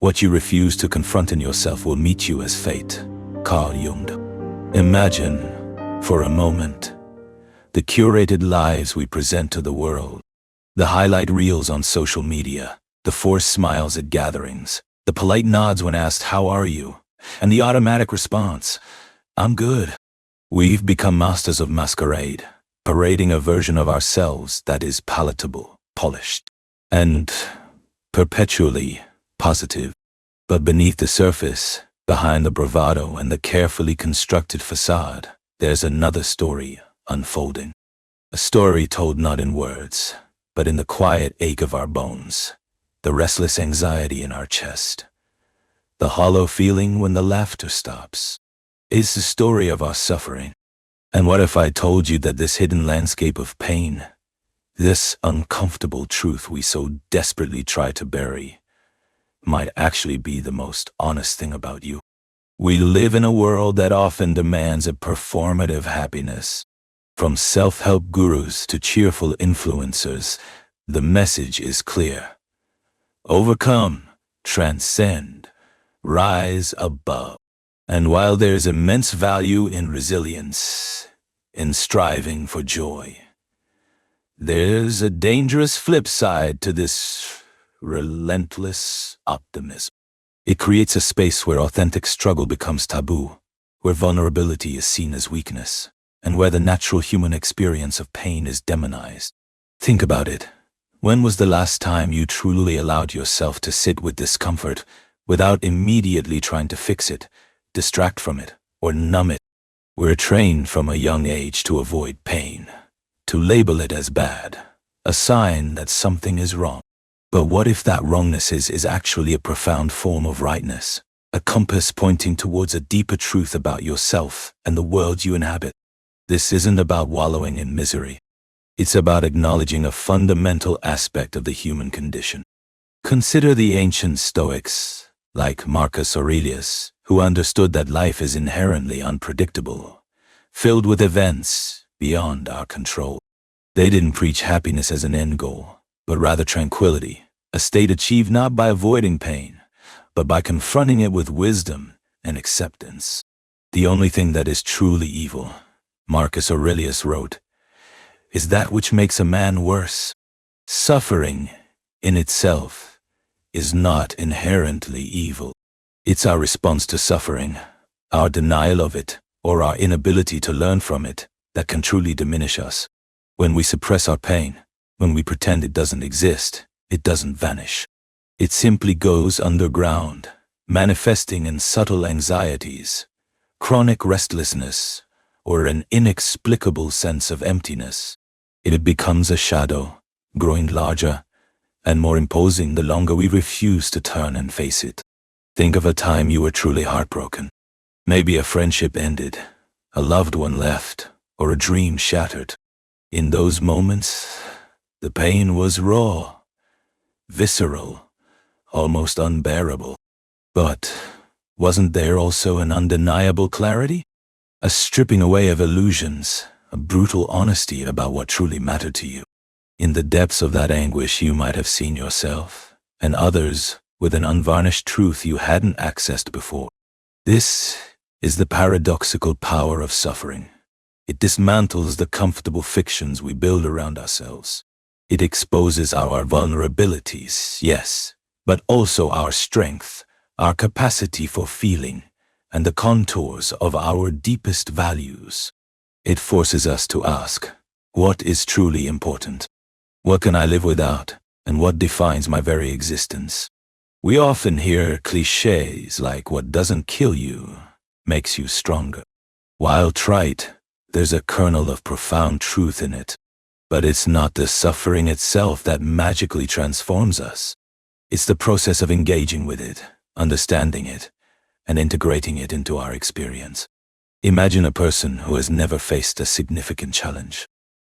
What you refuse to confront in yourself will meet you as fate. Carl Jung. Imagine, for a moment, the curated lives we present to the world. The highlight reels on social media, the forced smiles at gatherings, the polite nods when asked, "How are you?" and the automatic response, "I'm good." We've become masters of masquerade, parading a version of ourselves that is palatable, polished, and perpetually positive. But beneath the surface, behind the bravado and the carefully constructed facade, there's another story unfolding. A story told not in words, but in the quiet ache of our bones, the restless anxiety in our chest, the hollow feeling when the laughter stops. It's the story of our suffering. And what if I told you that this hidden landscape of pain, this uncomfortable truth we so desperately try to bury, might actually be the most honest thing about you? We live in a world that often demands a performative happiness. From self-help gurus to cheerful influencers, the message is clear. Overcome, transcend, rise above. And while there's immense value in resilience, in striving for joy, there's a dangerous flip side to this relentless optimism. It creates a space where authentic struggle becomes taboo, where vulnerability is seen as weakness, and where the natural human experience of pain is demonized. Think about it. When was the last time you truly allowed yourself to sit with discomfort without immediately trying to fix it, distract from it, or numb it? We're trained from a young age to avoid pain, to label it as bad, a sign that something is wrong. But what if that wrongness is actually a profound form of rightness, a compass pointing towards a deeper truth about yourself and the world you inhabit? This isn't about wallowing in misery. It's about acknowledging a fundamental aspect of the human condition. Consider the ancient Stoics, like Marcus Aurelius, who understood that life is inherently unpredictable, filled with events beyond our control. They didn't preach happiness as an end goal, but rather tranquility, a state achieved not by avoiding pain, but by confronting it with wisdom and acceptance. The only thing that is truly evil, Marcus Aurelius wrote, is that which makes a man worse. Suffering, in itself, is not inherently evil. It's our response to suffering, our denial of it, or our inability to learn from it, that can truly diminish us. When we suppress our pain, when we pretend it doesn't exist, it doesn't vanish. It simply goes underground, manifesting in subtle anxieties, chronic restlessness, or an inexplicable sense of emptiness. It becomes a shadow, growing larger and more imposing the longer we refuse to turn and face it. Think of a time you were truly heartbroken. Maybe a friendship ended, a loved one left, or a dream shattered. In those moments, the pain was raw, visceral, almost unbearable. But wasn't there also an undeniable clarity? A stripping away of illusions, a brutal honesty about what truly mattered to you. In the depths of that anguish, you might have seen yourself, and others, with an unvarnished truth you hadn't accessed before. This is the paradoxical power of suffering. It dismantles the comfortable fictions we build around ourselves. It exposes our vulnerabilities, yes, but also our strength, our capacity for feeling, and the contours of our deepest values. It forces us to ask, what is truly important? What can I live without, and what defines my very existence? We often hear cliches like what doesn't kill you makes you stronger. While trite, there's a kernel of profound truth in it. But it's not the suffering itself that magically transforms us. It's the process of engaging with it, understanding it, and integrating it into our experience. Imagine a person who has never faced a significant challenge.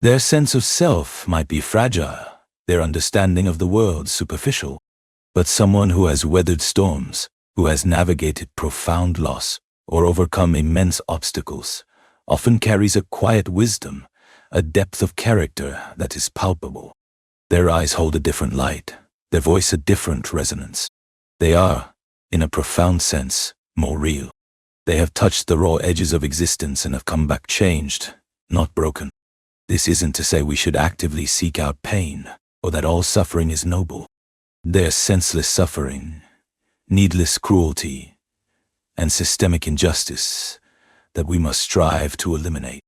Their sense of self might be fragile, their understanding of the world superficial. But someone who has weathered storms, who has navigated profound loss, or overcome immense obstacles, often carries a quiet wisdom, a depth of character that is palpable. Their eyes hold a different light, their voice a different resonance. They are, in a profound sense, more real. They have touched the raw edges of existence and have come back changed, not broken. This isn't to say we should actively seek out pain, or that all suffering is noble. There's senseless suffering, needless cruelty, and systemic injustice that we must strive to eliminate.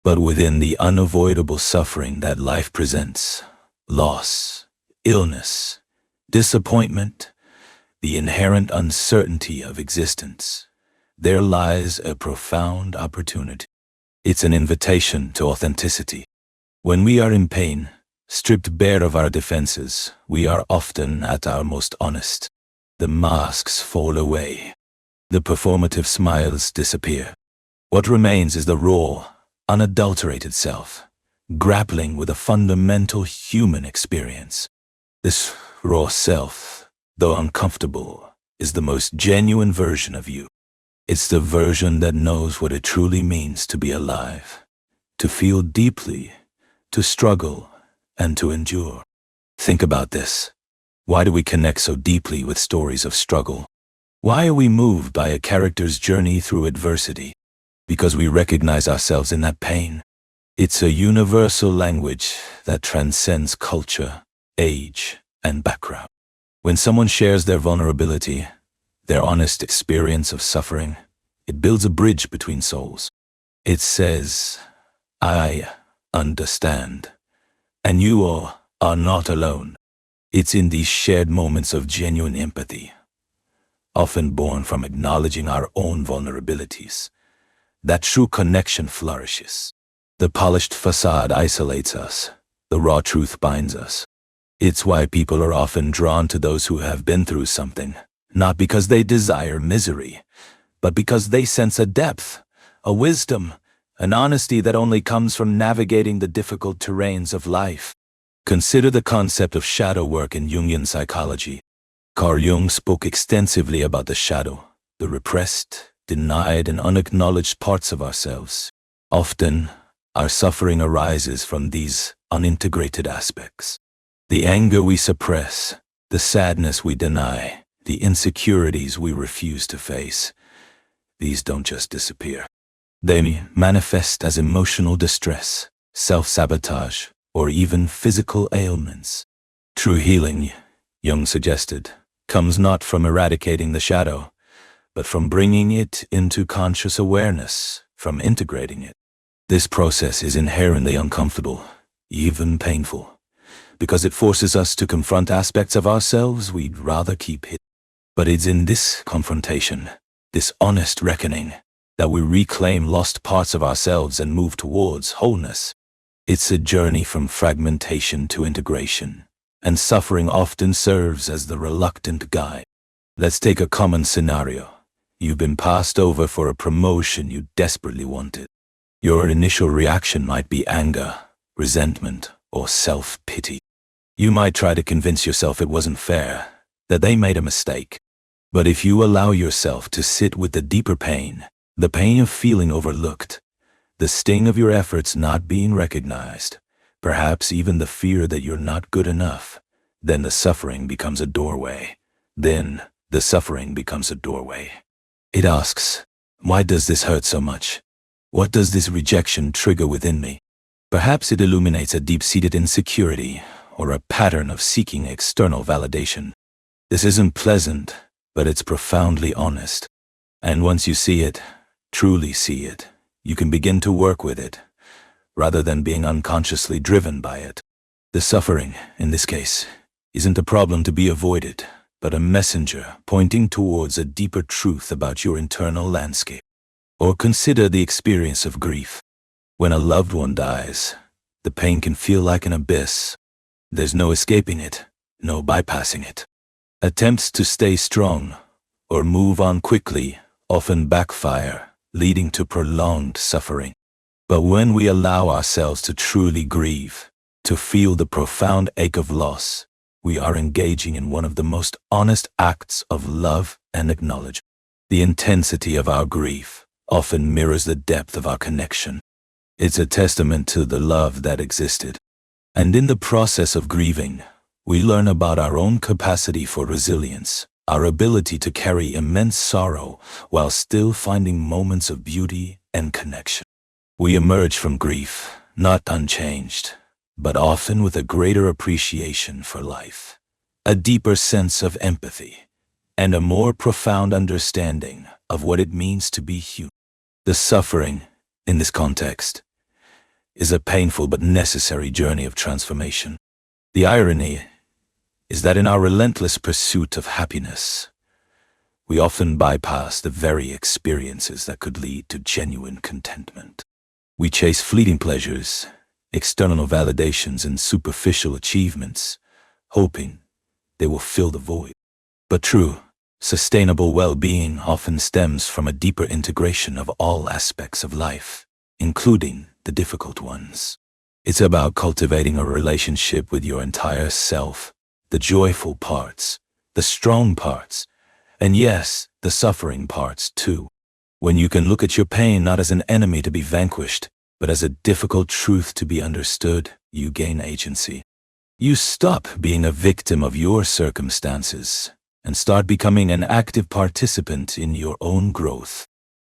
But within the unavoidable suffering that life presents, loss, illness, disappointment, the inherent uncertainty of existence, there lies a profound opportunity. It's an invitation to authenticity. When we are in pain, stripped bare of our defenses, we are often at our most honest. The masks fall away. The performative smiles disappear. What remains is the raw, unadulterated self, grappling with a fundamental human experience. This raw self, though uncomfortable, is the most genuine version of you. It's the version that knows what it truly means to be alive, to feel deeply, to struggle, and to endure. Think about this. Why do we connect so deeply with stories of struggle? Why are we moved by a character's journey through adversity? Because we recognize ourselves in that pain. It's a universal language that transcends culture, age, and background. When someone shares their vulnerability, their honest experience of suffering, it builds a bridge between souls. It says, I understand, and you all are not alone. It's in these shared moments of genuine empathy, often born from acknowledging our own vulnerabilities, that true connection flourishes. The polished facade isolates us. The raw truth binds us. It's why people are often drawn to those who have been through something, not because they desire misery, but because they sense a depth, a wisdom, an honesty that only comes from navigating the difficult terrains of life. Consider the concept of shadow work in Jungian psychology. Carl Jung spoke extensively about the shadow, the repressed, denied, and unacknowledged parts of ourselves. Often, our suffering arises from these unintegrated aspects. The anger we suppress, the sadness we deny, the insecurities we refuse to face. These don't just disappear. They manifest as emotional distress, self-sabotage, or even physical ailments. True healing, Jung suggested, comes not from eradicating the shadow, but from bringing it into conscious awareness, from integrating it. This process is inherently uncomfortable, even painful, because it forces us to confront aspects of ourselves we'd rather keep hidden. But it's in this confrontation, this honest reckoning, that we reclaim lost parts of ourselves and move towards wholeness. It's a journey from fragmentation to integration, and suffering often serves as the reluctant guide. Let's take a common scenario. You've been passed over for a promotion you desperately wanted. Your initial reaction might be anger, resentment, or self-pity. You might try to convince yourself it wasn't fair, that they made a mistake. But if you allow yourself to sit with the deeper pain, the pain of feeling overlooked, the sting of your efforts not being recognized, perhaps even the fear that you're not good enough, then the suffering becomes a doorway. It asks, why does this hurt so much? What does this rejection trigger within me? Perhaps it illuminates a deep-seated insecurity or a pattern of seeking external validation. This isn't pleasant, but it's profoundly honest. And once you see it, truly see it, you can begin to work with it, rather than being unconsciously driven by it. The suffering, in this case, isn't a problem to be avoided, but a messenger pointing towards a deeper truth about your internal landscape. Or consider the experience of grief. When a loved one dies, the pain can feel like an abyss. There's no escaping it, no bypassing it. Attempts to stay strong or move on quickly often backfire, leading to prolonged suffering. But when we allow ourselves to truly grieve, to feel the profound ache of loss, we are engaging in one of the most honest acts of love and acknowledgement. The intensity of our grief often mirrors the depth of our connection. It's a testament to the love that existed. And in the process of grieving, we learn about our own capacity for resilience, our ability to carry immense sorrow while still finding moments of beauty and connection. We emerge from grief, not unchanged, but often with a greater appreciation for life, a deeper sense of empathy, and a more profound understanding of what it means to be human. The suffering, in this context, is a painful but necessary journey of transformation. The irony is that in our relentless pursuit of happiness, we often bypass the very experiences that could lead to genuine contentment. We chase fleeting pleasures, external validations, and superficial achievements, hoping they will fill the void. But true, sustainable well-being often stems from a deeper integration of all aspects of life, including the difficult ones. It's about cultivating a relationship with your entire self, the joyful parts, the strong parts, and yes, the suffering parts too. When you can look at your pain not as an enemy to be vanquished, but as a difficult truth to be understood, you gain agency. You stop being a victim of your circumstances and start becoming an active participant in your own growth.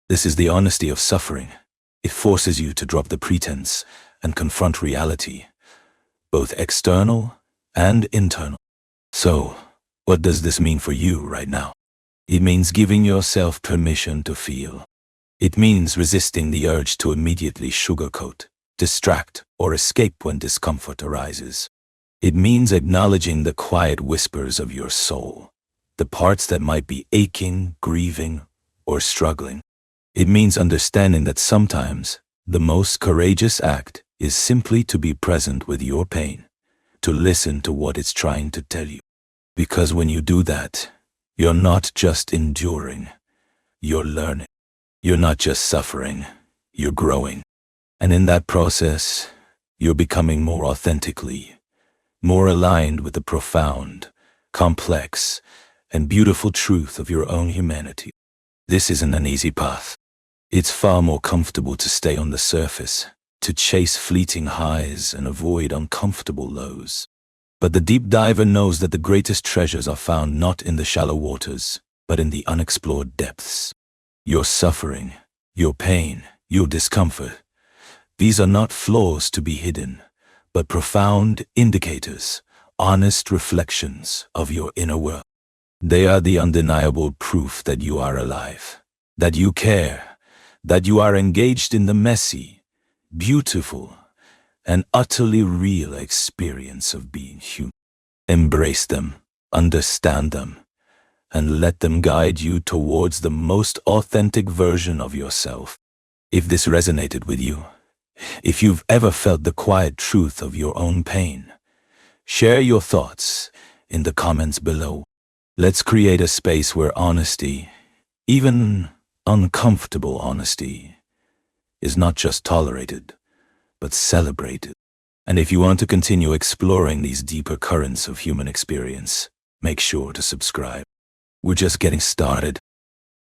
This is the honesty of suffering. It forces you to drop the pretense and confront reality, both external and internal. So, what does this mean for you right now? It means giving yourself permission to feel. It means resisting the urge to immediately sugarcoat, distract, or escape when discomfort arises. It means acknowledging the quiet whispers of your soul, the parts that might be aching, grieving, or struggling. It means understanding that sometimes the most courageous act is simply to be present with your pain, to listen to what it's trying to tell you. Because when you do that, you're not just enduring, you're learning. You're not just suffering, you're growing. And in that process, you're becoming more authentically, more aligned with the profound, complex, and beautiful truth of your own humanity. This isn't an easy path. It's far more comfortable to stay on the surface, to chase fleeting highs and avoid uncomfortable lows. But the deep diver knows that the greatest treasures are found not in the shallow waters, but in the unexplored depths. Your suffering, your pain, your discomfort, these are not flaws to be hidden, but profound indicators, honest reflections of your inner world. They are the undeniable proof that you are alive, that you care, that you are engaged in the messy, beautiful, and utterly real experience of being human. Embrace them, understand them, and let them guide you towards the most authentic version of yourself. If this resonated with you, if you've ever felt the quiet truth of your own pain, share your thoughts in the comments below. Let's create a space where honesty, even uncomfortable honesty, is not just tolerated, but celebrated. And if you want to continue exploring these deeper currents of human experience, make sure to subscribe. We're just getting started.